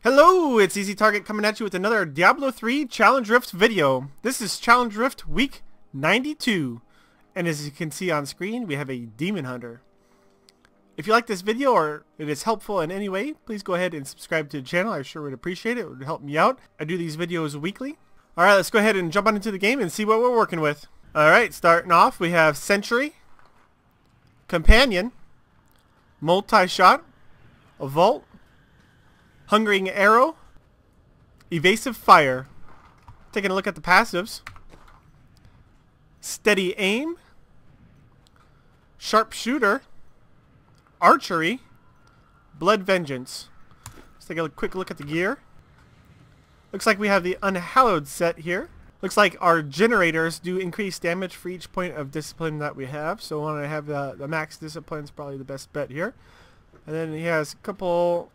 Hello, it's Easy Target coming at you with another Diablo 3 Challenge Rift video. This is Challenge Rift week 92. And as you can see on screen, we have a Demon Hunter. If you like this video or it is helpful in any way, please go ahead and subscribe to the channel. I sure would appreciate it. It would help me out. I do these videos weekly. Alright, let's go ahead and jump on into the game and see what we're working with. Alright, starting off, we have Sentry, Companion, Multi-Shot, a Vault, Hungering Arrow, Evasive Fire. Taking a look at the passives. Steady Aim, Sharpshooter, Archery, Blood Vengeance. Let's take a quick look at the gear. Looks like we have the Unhallowed set here. Looks like our generators do increase damage for each point of discipline that we have. So when I have the max discipline is probably the best bet here. And then he has a couple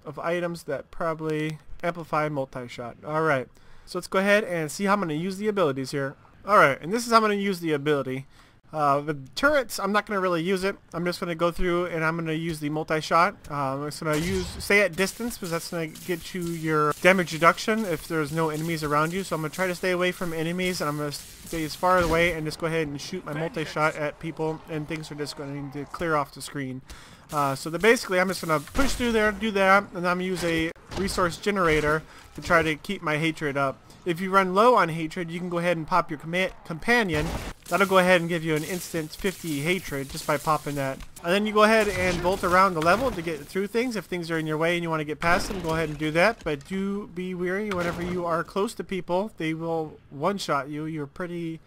of items that probably amplify multi-shot. Alright, so let's go ahead and see how I'm going to use the abilities here. Alright, and this is how I'm going to use the ability. The turrets, I'm not going to really use it. I'm just going to go through and I'm going to use the multi-shot. I'm just going to stay at distance because that's going to get you your damage reduction if there's no enemies around you. So I'm going to try to stay away from enemies and I'm going to stay as far away and just go ahead and shoot my multi-shot at people and things are just going to clear off the screen. So basically I'm just going to push through there, do that, and I'm going to use a resource generator to try to keep my hatred up. If you run low on hatred, you can go ahead and pop your companion. That'll go ahead and give you an instant 50 hatred just by popping that. And then you go ahead and bolt around the level to get through things. If things are in your way and you want to get past them, go ahead and do that. But do be wary whenever you are close to people. They will one-shot you. You're pretty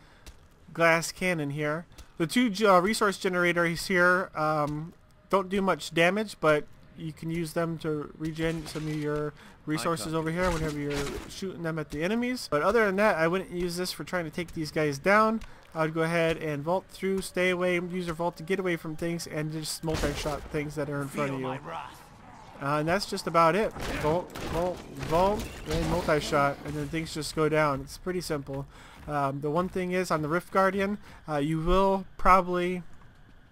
glass cannon here. The two resource generators here don't do much damage, but you can use them to regen some of your resources over here whenever you're shooting them at the enemies. But other than that, I wouldn't use this for trying to take these guys down. I would go ahead and vault through, stay away, use your vault to get away from things, and just multi-shot things that are in front of you. And that's just about it. Vault, vault, vault, and multi-shot, and then things just go down. It's pretty simple. The one thing is, on the Rift Guardian, you will probably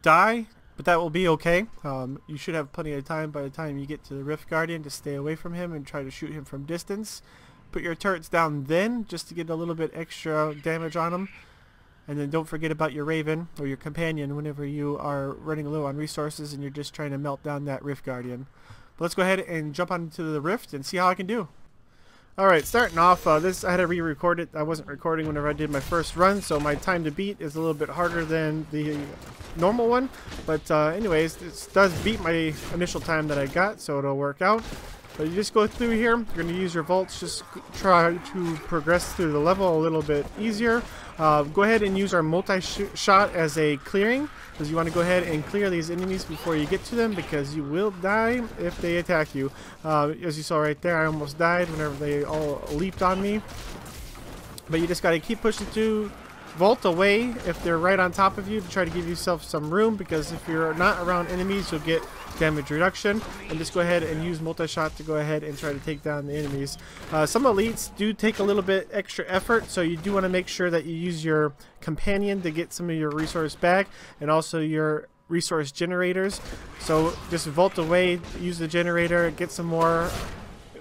die, but that will be okay. You should have plenty of time by the time you get to the Rift Guardian to stay away from him and try to shoot him from distance. Put your turrets down then just to get a little bit extra damage on him. And then don't forget about your Raven or your Companion whenever you are running low on resources and you're just trying to melt down that Rift Guardian. But let's go ahead and jump onto the Rift and see how I can do. Alright, starting off, this I had to re-record it. I wasn't recording whenever I did my first run, so my time to beat is a little bit harder than the normal one. But anyways, this does beat my initial time that I got, so it'll work out. But you just go through here, you're going to use your vaults, just try to progress through the level a little bit easier. Go ahead and use our multi-shot as a clearing, because you want to go ahead and clear these enemies before you get to them, because you will die if they attack you. As you saw right there, I almost died whenever they all leaped on me. But you just got to keep pushing through. Vault away if they're right on top of you to try to give yourself some room, because if you're not around enemies you'll get damage reduction. And just go ahead and use multi-shot to go ahead and try to take down the enemies. Some elites do take a little bit extra effort, so you do want to make sure that you use your companion to get some of your resource back, and also your resource generators. So just vault away, use the generator, get some more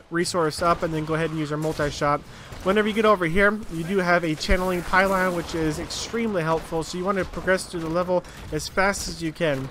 resource up, and then go ahead and use our multi-shot. Whenever you get over here, you do have a channeling pylon, which is extremely helpful, so you want to progress through the level as fast as you can.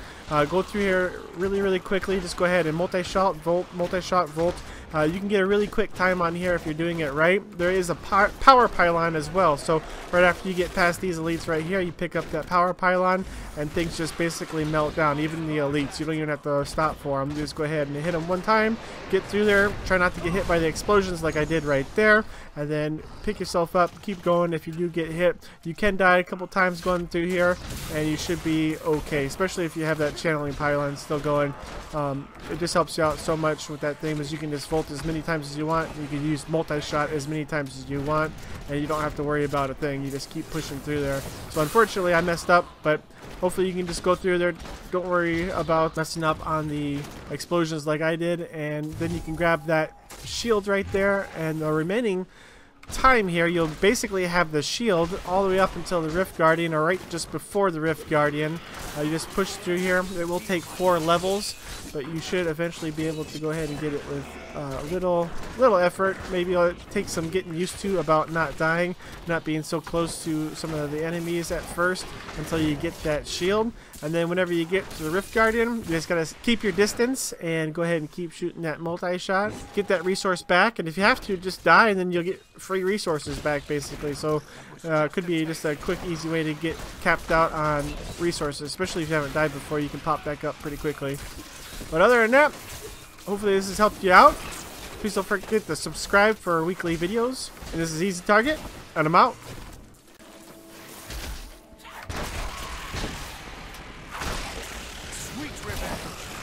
Go through here really quickly. Just go ahead and multi-shot, vault, multi-shot, vault. You can get a really quick time on here if you're doing it right. There is a power pylon as well, so right after you get past these elites right here, you pick up that power pylon and things just basically melt down. Even the elites, you don't even have to stop for them. You just go ahead and hit them one time, get through there, try not to get hit by the explosions like I did right there, and then pick yourself up, keep going. If you do get hit, you can die a couple times going through here and you should be okay, especially if you have that channeling pylon still going. It just helps you out so much with that thing, because you can just vault as many times as you want. You can use multi-shot as many times as you want, and you don't have to worry about a thing. You just keep pushing through there. So unfortunately I messed up, but hopefully you can just go through there. Don't worry about messing up on the explosions like I did, and then you can grab that shield right there, and the remaining time here, you'll basically have the shield all the way up until the Rift Guardian, or right just before the Rift Guardian. You just push through here. It will take 4 levels, but you should eventually be able to go ahead and get it with a little effort. Maybe it'll take some getting used to about not dying, not being so close to some of the enemies at first until you get that shield. And then whenever you get to the Rift Guardian, you just gotta keep your distance and go ahead and keep shooting that multi-shot. Get that resource back, and if you have to, just die, and then you'll get free resources back, basically. So it could be just a quick, easy way to get capped out on resources, especially if you haven't died before. You can pop back up pretty quickly. But other than that, hopefully this has helped you out. Please don't forget to subscribe for weekly videos. And this is Easy Target, and I'm out. Sweet revenge.